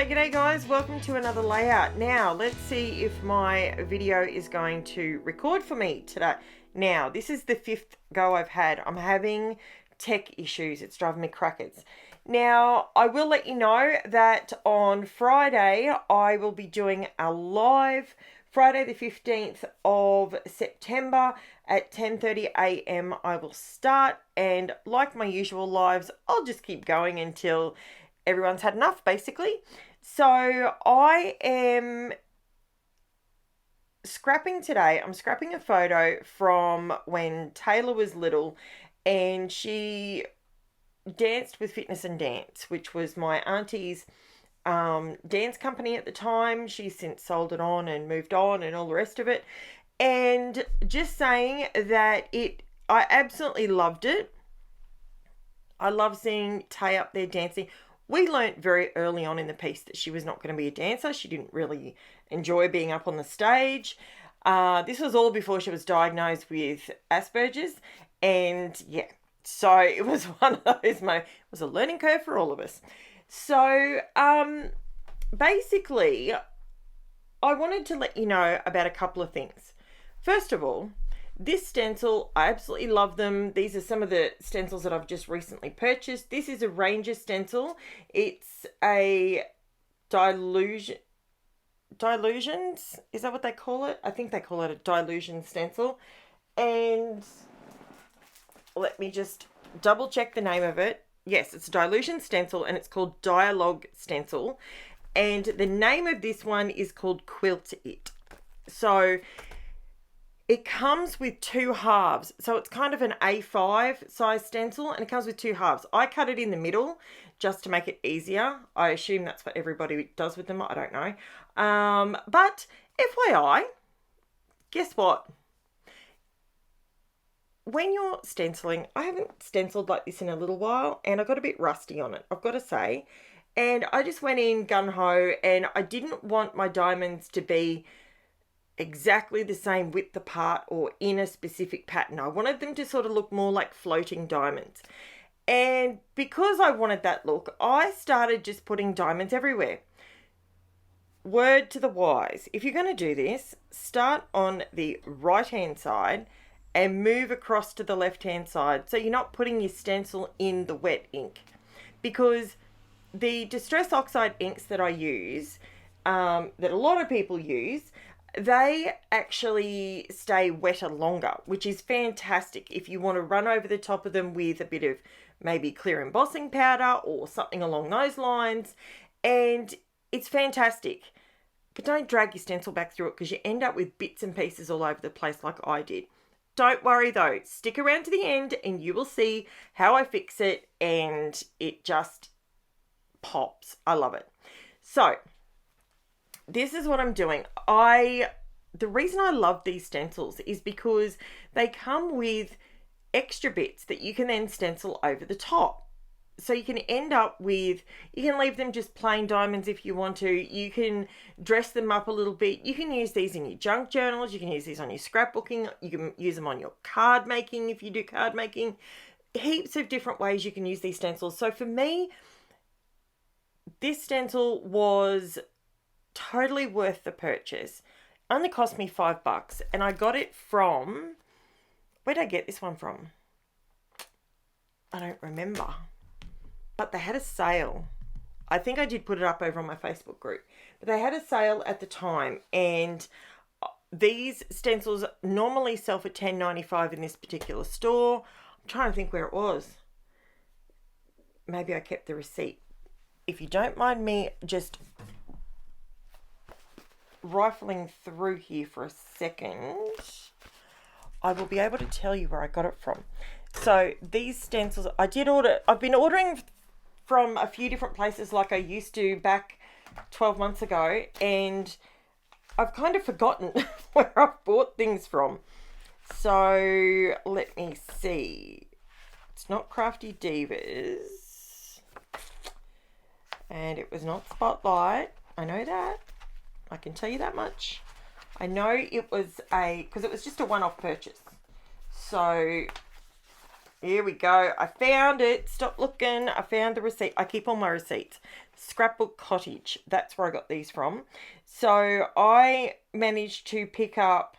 G'day guys, welcome to another layout. Now let's see if my video is going to record for me today. Now this is the 5th go I've had. I'm having tech issues, it's driving me crackers. Now I will let you know that on Friday I will be doing a live, Friday the 15th of September at 10:30 AM I will start, and like my usual lives I'll just keep going until everyone's had enough, basically. So I am scrapping today. I'm scrapping a photo from when Taylor was little and she danced with Fitness and Dance, which was my auntie's dance company at the time. She's since sold it on and moved on and all the rest of it. And just saying that I absolutely loved it. I love seeing Tay up there dancing. We learnt very early on in the piece that she was not going to be a dancer. She didn't really enjoy being up on the stage. This was all before she was diagnosed with Asperger's. And yeah, so it was one of those, it was a learning curve for all of us. So basically, I wanted to let you know about a couple of things. First of all, this stencil, I absolutely love them. These are some of the stencils that I've just recently purchased. This is a Ranger stencil. It's a DYLUSIONS, is that what they call it? I think they call it a dilution stencil. And let me just double check the name of it. Yes, it's a dilution stencil and it's called DYALOG stencil. And the name of this one is called QUILT It. So it comes with two halves. So it's kind of an A5 size stencil and it comes with two halves. I cut it in the middle just to make it easier. I assume that's what everybody does with them. I don't know. But FYI, guess what? When you're stenciling, I haven't stenciled like this in a little while and I got a bit rusty on it, I've got to say. And I just went in gung-ho and I didn't want my diamonds to be exactly the same width apart or in a specific pattern. I wanted them to sort of look more like floating diamonds. And because I wanted that look, I started just putting diamonds everywhere. Word to the wise, if you're going to do this, start on the right hand side and move across to the left hand side so you're not putting your stencil in the wet ink. Because the Distress Oxide inks that I use, that a lot of people use, they actually stay wetter longer, which is fantastic if you want to run over the top of them with a bit of maybe clear embossing powder or something along those lines. And it's fantastic. But don't drag your stencil back through it because you end up with bits and pieces all over the place like I did. Don't worry though, stick around to the end and you will see how I fix it and it just pops. I love it. So this is what I'm doing. The reason I love these stencils is because they come with extra bits that you can then stencil over the top. So you can end up with, you can leave them just plain diamonds if you want to. You can dress them up a little bit. You can use these in your junk journals. You can use these on your scrapbooking. You can use them on your card making if you do card making. Heaps of different ways you can use these stencils. So for me, this stencil was totally worth the purchase. Only cost me $5 and I got it from, where did I get this one from? I don't remember, but they had a sale. I think I did put it up over on my Facebook group, but they had a sale at the time, and these stencils normally sell for $10.95 in this particular store. I'm trying to think where it was. Maybe I kept the receipt. If you don't mind me just rifling through here for a second, I will be able to tell you where I got it from. So these stencils, I did order, I've been ordering from a few different places like I used to back 12 months ago, and I've kind of forgotten where I've bought things from. So let me see. It's not Crafty Divas, and it was not Spotlight. I know that. I can tell you that much. I know it was because it was just a one-off purchase. So Here we go. I found it. Stop looking. I found the receipt. I keep all my receipts. Scrapbook Cottage. That's where I got these from. So I managed to pick up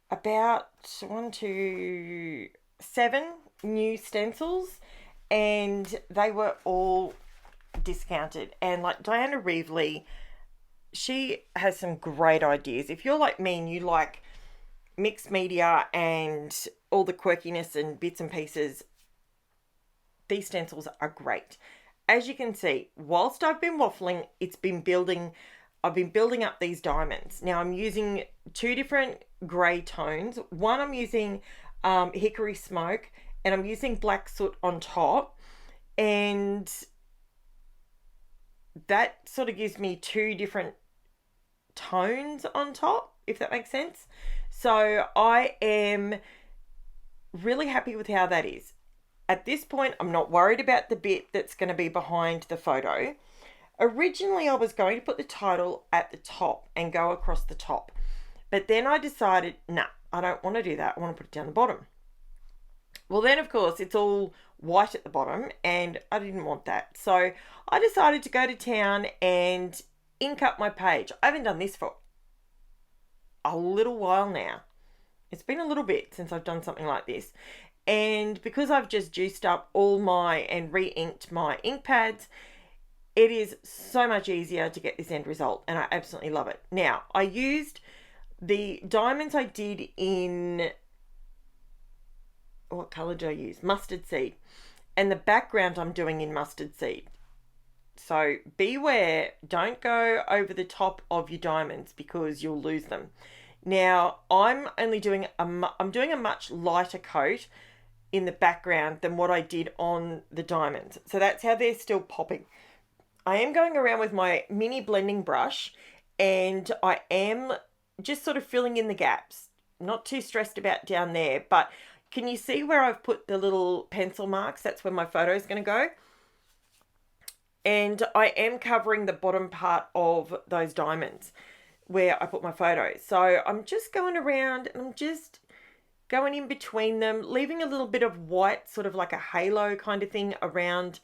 about 1, 2, 7 new stencils, and they were all discounted. And like Diana Reevely, she has some great ideas. If you're like me and you like mixed media and all the quirkiness and bits and pieces, these stencils are great. As you can see, whilst I've been waffling, I've been building up these diamonds. Now I'm using 2 different grey tones. One I'm using Hickory Smoke, and I'm using Black Soot on top, and that sort of gives me 2 different tones on top, if that makes sense. So I am really happy with how that is. At this point, I'm not worried about the bit that's going to be behind the photo. Originally, I was going to put the title at the top and go across the top. But then I decided, nah, I don't want to do that. I want to put it down the bottom. Well, then, of course, it's all white at the bottom, and I didn't want that. So I decided to go to town and ink up my page. I haven't done this for a little while now. It's been a little bit since I've done something like this. And because I've just juiced up and re-inked my ink pads, it is so much easier to get this end result, and I absolutely love it. Now, I used the diamonds I did in, what colour did I use? Mustard seed. And the background I'm doing in mustard seed. So beware, don't go over the top of your diamonds because you'll lose them. Now, I'm doing a much lighter coat in the background than what I did on the diamonds. So that's how they're still popping. I am going around with my mini blending brush, and I am just sort of filling in the gaps. Not too stressed about down there, but can you see where I've put the little pencil marks? That's where my photo is going to go. And I am covering the bottom part of those diamonds where I put my photo. So I'm just going around and I'm just going in between them, leaving a little bit of white, sort of like a halo kind of thing around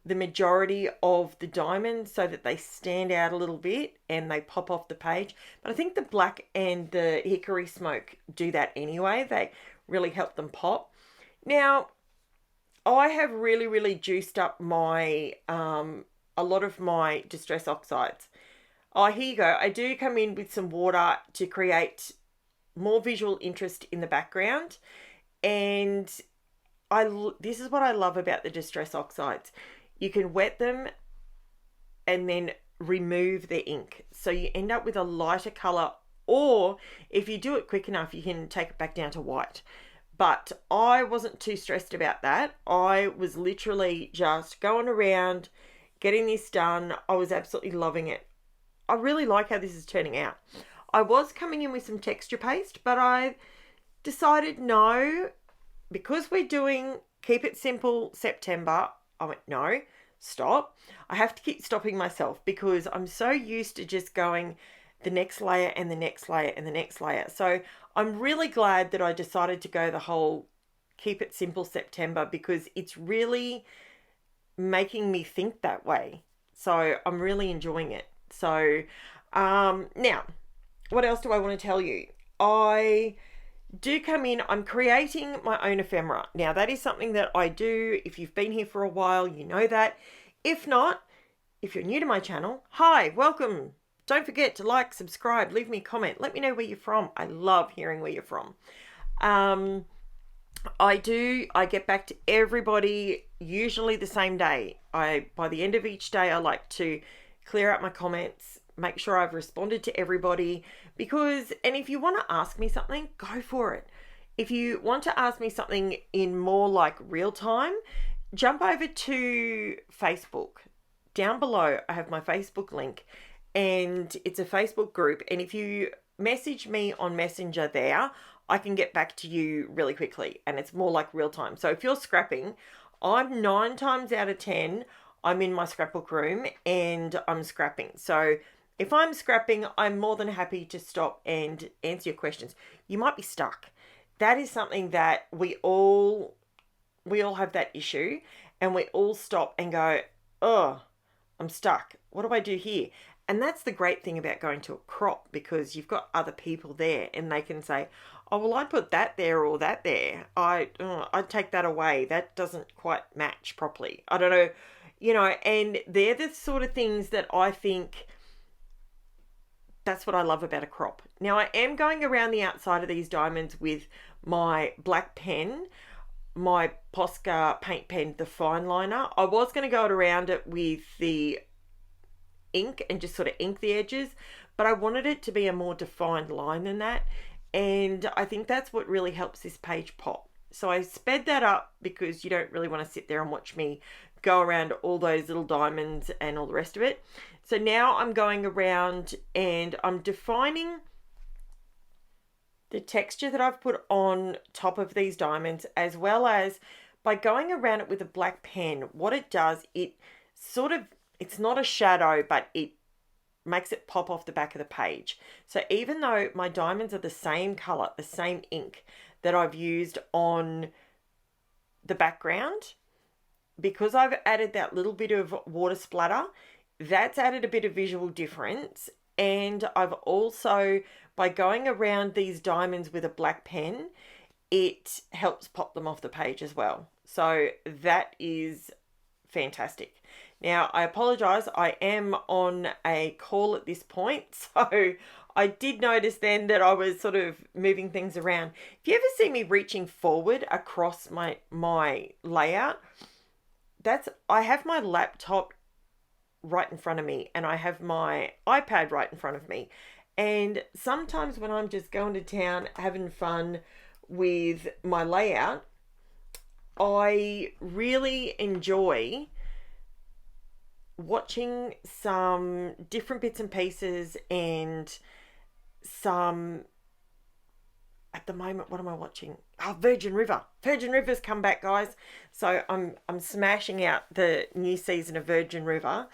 the majority of the diamonds so that they stand out a little bit and they pop off the page. But I think the black and the Hickory Smoke do that anyway. They really help them pop. Now, I have really juiced up my a lot of my Distress Oxides. Oh, here you go. I do come in with some water to create more visual interest in the background. And this is what I love about the Distress Oxides. You can wet them and then remove the ink. So you end up with a lighter colour, or if you do it quick enough, you can take it back down to white. But I wasn't too stressed about that. I was literally just going around, getting this done. I was absolutely loving it. I really like how this is turning out. I was coming in with some texture paste, but I decided no, because we're doing Keep It Simple September. I went, no, stop. I have to keep stopping myself because I'm so used to just going the next layer and the next layer and the next layer. So I'm really glad that I decided to go the whole Keep It Simple September because it's really making me think that way. So I'm really enjoying it. So now, what else do I want to tell you? I do come in, I'm creating my own ephemera. Now, that is something that I do. If you've been here for a while, you know that. If not, if you're new to my channel, hi, welcome. Don't forget to like, subscribe, leave me a comment. Let me know where you're from. I love hearing where you're from. I get back to everybody usually the same day. By the end of each day, I like to clear out my comments, make sure I've responded to everybody and if you want to ask me something, go for it. If you want to ask me something in more like real time, jump over to Facebook. Down below, I have my Facebook link and it's a Facebook group. And if you message me on Messenger there, I can get back to you really quickly and it's more like real time. So if you're scrapping, I'm 9 times out of 10, I'm in my scrapbook room and I'm scrapping. So if I'm scrapping, I'm more than happy to stop and answer your questions. You might be stuck. That is something that we all we all have that issue, and we all stop and go, oh, I'm stuck. What do I do here? And that's the great thing about going to a crop, because you've got other people there and they can say, oh, well, I'd put that there or that there. I'd take that away. That doesn't quite match properly. I don't know, and they're the sort of things that I think, that's what I love about a crop. Now, I am going around the outside of these diamonds with my black pen, my Posca paint pen, the fine liner. I was going to go around it with the ink and just sort of ink the edges, but I wanted it to be a more defined line than that, and I think that's what really helps this page pop. So I sped that up because you don't really want to sit there and watch me go around all those little diamonds and all the rest of it. So now I'm going around and I'm defining the texture that I've put on top of these diamonds, as well as by going around it with a black pen. What it does, it's not a shadow, but it makes it pop off the back of the page. So even though my diamonds are the same color, the same ink that I've used on the background, because I've added that little bit of water splatter, that's added a bit of visual difference. And I've also, by going around these diamonds with a black pen, it helps pop them off the page as well. So that is fantastic. Now, I apologize, I am on a call at this point, so I did notice then that I was sort of moving things around. If you ever see me reaching forward across my layout, I have my laptop right in front of me and I have my iPad right in front of me. And sometimes when I'm just going to town having fun with my layout, I really enjoy watching some different bits and pieces, and some, at the moment, what am I watching? Oh, Virgin River. Virgin River's come back, guys. So I'm smashing out the new season of Virgin River.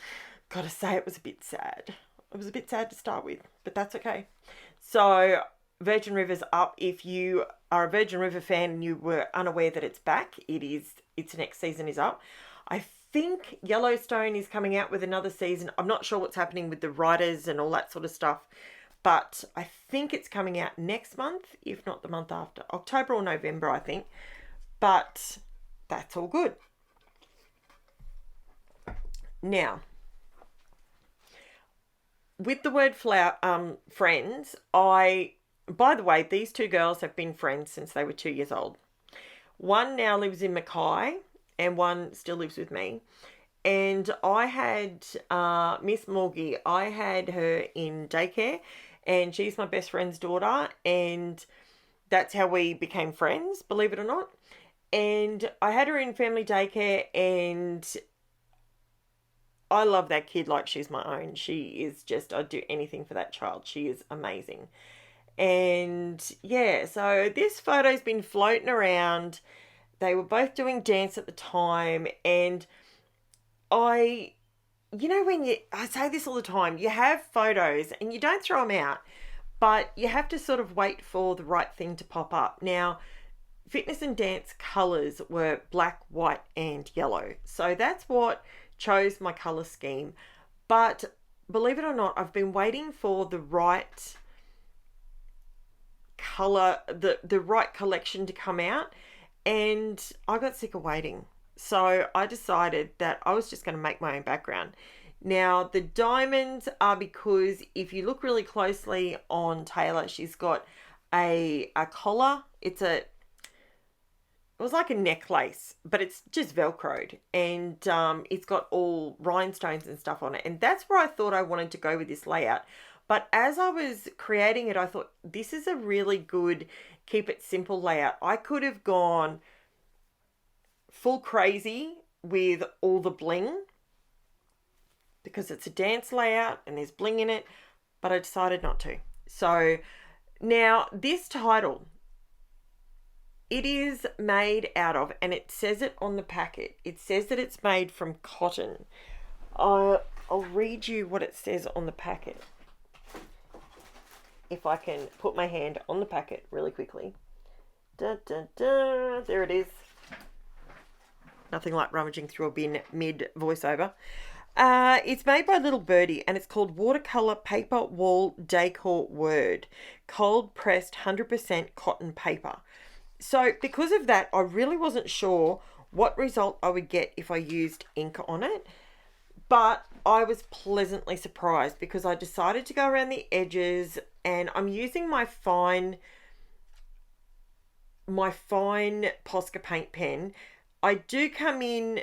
Gotta say, it was a bit sad. It was a bit sad to start with, but that's okay. So Virgin River's up. If you are a Virgin River fan and you were unaware that it's back, its next season is up. I think Yellowstone is coming out with another season. I'm not sure what's happening with the writers and all that sort of stuff, but I think it's coming out next month, if not the month after. October or November, I think. But that's all good. Now, with the word friends, by the way, these two girls have been friends since they were 2 years old. One now lives in Mackay and one still lives with me. And I had Miss Morgie, I had her in daycare, and she's my best friend's daughter, and that's how we became friends, believe it or not. And I had her in family daycare, and I love that kid like she's my own. She is just, I'd do anything for that child. She is amazing. And yeah, so this photo's been floating around. They were both doing dance at the time, and I say this all the time, you have photos and you don't throw them out, but you have to sort of wait for the right thing to pop up. Now, fitness and dance colours were black, white and yellow. So that's what chose my colour scheme. But believe it or not, I've been waiting for the right colour, the right collection to come out, and I got sick of waiting. So I decided that I was just going to make my own background. Now, the diamonds are because if you look really closely on Taylor, she's got a collar. It was like a necklace, but it's just Velcroed, and it's got all rhinestones and stuff on it. And that's where I thought I wanted to go with this layout. But as I was creating it, I thought this is a really good keep it simple layout. I could have gone full crazy with all the bling because it's a dance layout and there's bling in it, but I decided not to. So now this title, it is made out of, and it says it on the packet, it says that it's made from cotton. I'll read you what it says on the packet, if I can put my hand on the packet really quickly. Da, da, da, there it is. Nothing like rummaging through a bin mid voiceover. It's made by Little Birdie, and it's called Watercolor Paper Wall Decor Word. Cold pressed 100% cotton paper. So because of that, I really wasn't sure what result I would get if I used ink on it. But I was pleasantly surprised because I decided to go around the edges, and I'm using my fine Posca paint pen. I do come in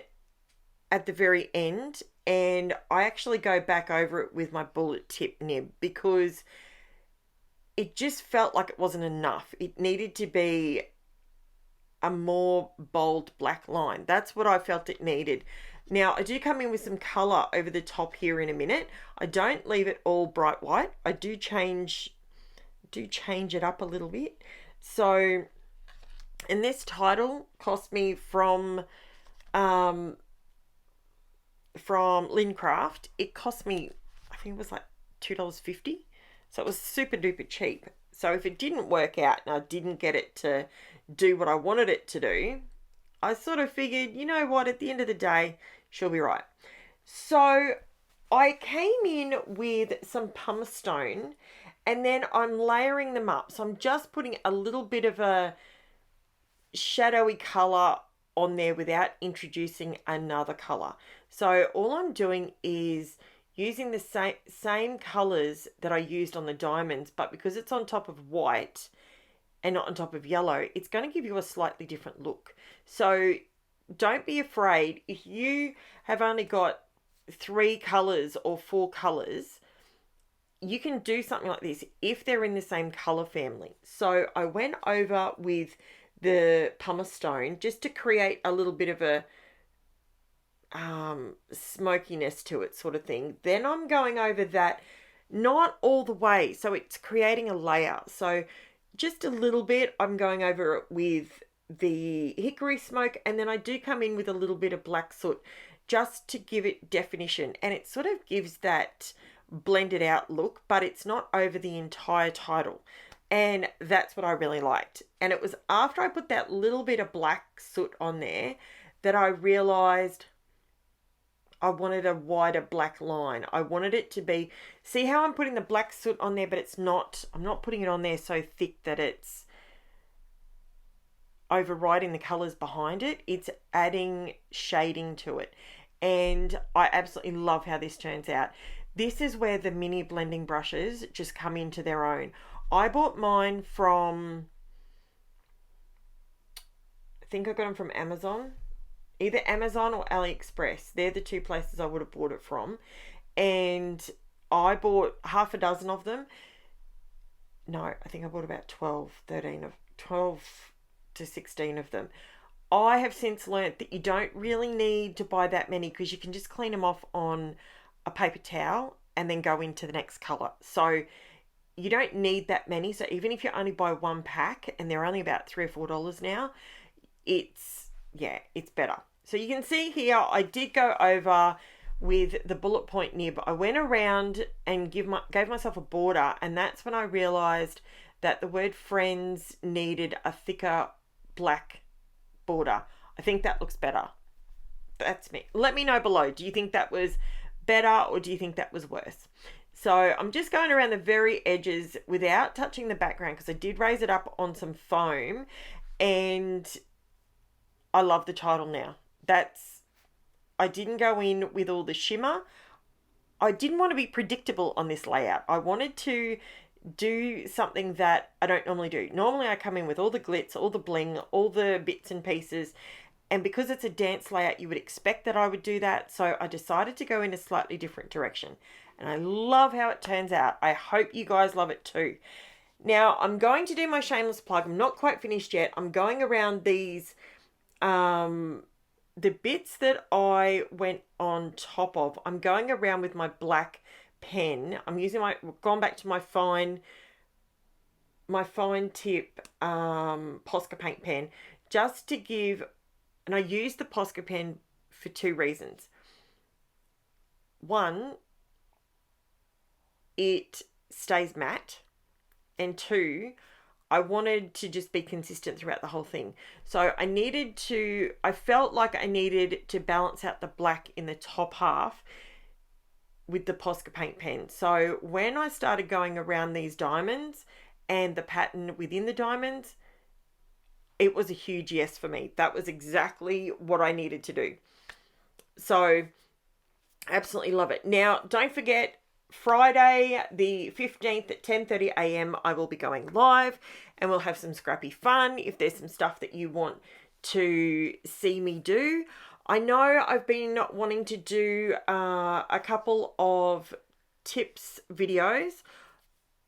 at the very end, and I actually go back over it with my bullet tip nib because it just felt like it wasn't enough. It needed to be a more bold black line. That's what I felt it needed. Now, I do come in with some colour over the top here in a minute. I don't leave it all bright white. I do change it up a little bit. So, and this title cost me from LINCRAFT. It cost me, I think it was like $2.50. So it was super duper cheap. So if it didn't work out and I didn't get it to do what I wanted it to do, I sort of figured, you know what, at the end of the day, she'll be right. So I came in with some PUMICESTONE, and then I'm layering them up. So I'm just putting a little bit of a shadowy colour on there without introducing another colour. So all I'm doing is using the same colours that I used on the diamonds, but because it's on top of white and not on top of yellow, it's going to give you a slightly different look. So don't be afraid. If you have only got 3 colours or 4 colours, you can do something like this if they're in the same colour family. So I went over with the PUMICESTONE just to create a little bit of a smokiness to it sort of thing. Then I'm going over that, not all the way, so it's creating a layer. So just a little bit, I'm going over it with the hickory smoke, and then I do come in with a little bit of black soot just to give it definition, and it sort of gives that blended out look, but it's not over the entire title. And that's what I really liked. And it was after I put that little bit of black soot on there that I realized I wanted a wider black line. I wanted it to be, see how I'm putting the black soot on there, but it's not, I'm not putting it on there so thick that it's overriding the colors behind it. It's adding shading to it. And I absolutely love how this turns out. This is where the mini blending brushes just come into their own. I bought mine from, I think I got them from Amazon. Either Amazon or AliExpress. They're the 2 places I would have bought it from. And I bought half a dozen of them. No, I think I bought about 12 to 16 of them. I have since learnt that you don't really need to buy that many because you can just clean them off on a paper towel and then go into the next colour. So you don't need that many. So even if you only buy 1 pack, and they're only about $3 or $4 now, it's better. So you can see here, I did go over with the bullet point nib. I went around and gave myself a border, and that's when I realised that the word friends needed a thicker black border. I think that looks better. That's me. Let me know below. Do you think that was better, or do you think that was worse? So I'm just going around the very edges without touching the background because I did raise it up on some foam, and I love the title now. I didn't go in with all the shimmer. I didn't want to be predictable on this layout. I wanted to do something that I don't normally do. Normally I come in with all the glitz, all the bling, all the bits and pieces. And because it's a dance layout, you would expect that I would do that. So I decided to go in a slightly different direction. And I love how it turns out. I hope you guys love it too. Now I'm going to do my shameless plug. I'm not quite finished yet. I'm going around these, the bits that I went on top of. I'm going around with my black pen. I'm using gone back to my fine tip Posca paint pen just to give, and I use the Posca pen for 2 reasons. One, it stays matte, and 2, I wanted to just be consistent throughout the whole thing. So I felt like I needed to balance out the black in the top half with the Posca paint pen. So when I started going around these diamonds and the pattern within the diamonds, it was a huge yes for me. That was exactly what I needed to do. So absolutely love it. Now, don't forget, Friday the 15th at 10:30 a.m. I will be going live, and we'll have some scrappy fun. If there's some stuff that you want to see me do, I know I've been wanting to do a couple of tips videos.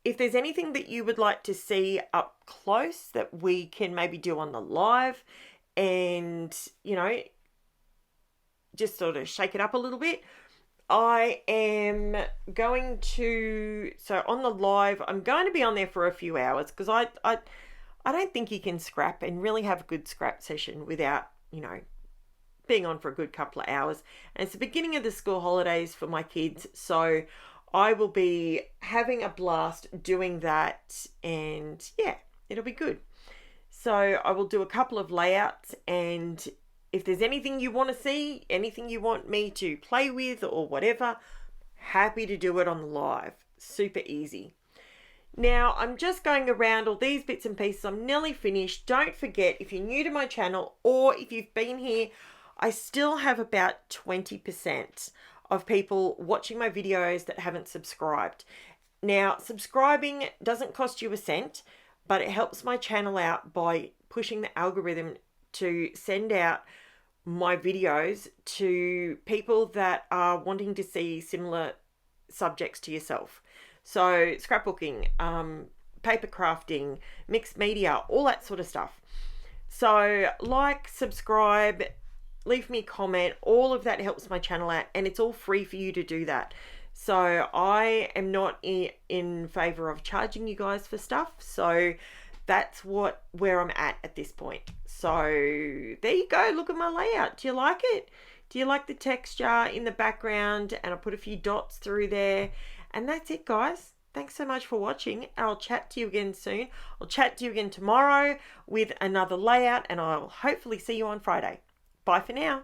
If there's anything that you would like to see up close that we can maybe do on the live, and, you know, just sort of shake it up a little bit, I am going to, so on the live, I'm going to be on there for a few hours, because I don't think you can scrap and really have a good scrap session without, you know, being on for a good couple of hours. And it's the beginning of the school holidays for my kids, so I will be having a blast doing that, and yeah, it'll be good. So I will do a couple of layouts, and if there's anything you want to see, anything you want me to play with or whatever, happy to do it on the live. Super easy. Now, I'm just going around all these bits and pieces. I'm nearly finished. Don't forget, if you're new to my channel or if you've been here, I still have about 20% of people watching my videos that haven't subscribed. Now, subscribing doesn't cost you a cent, but it helps my channel out by pushing the algorithm to send out my videos to people that are wanting to see similar subjects to yourself. So scrapbooking, paper crafting, mixed media, all that sort of stuff. So like, subscribe, leave me a comment, all of that helps my channel out, and it's all free for you to do that. So I am not in favor of charging you guys for stuff. So that's where I'm at this point. So there you go. Look at my layout. Do you like it? Do you like the texture in the background? And I put a few dots through there. And that's it, guys. Thanks so much for watching. I'll chat to you again soon. I'll chat to you again tomorrow with another layout, and I'll hopefully see you on Friday. Bye for now.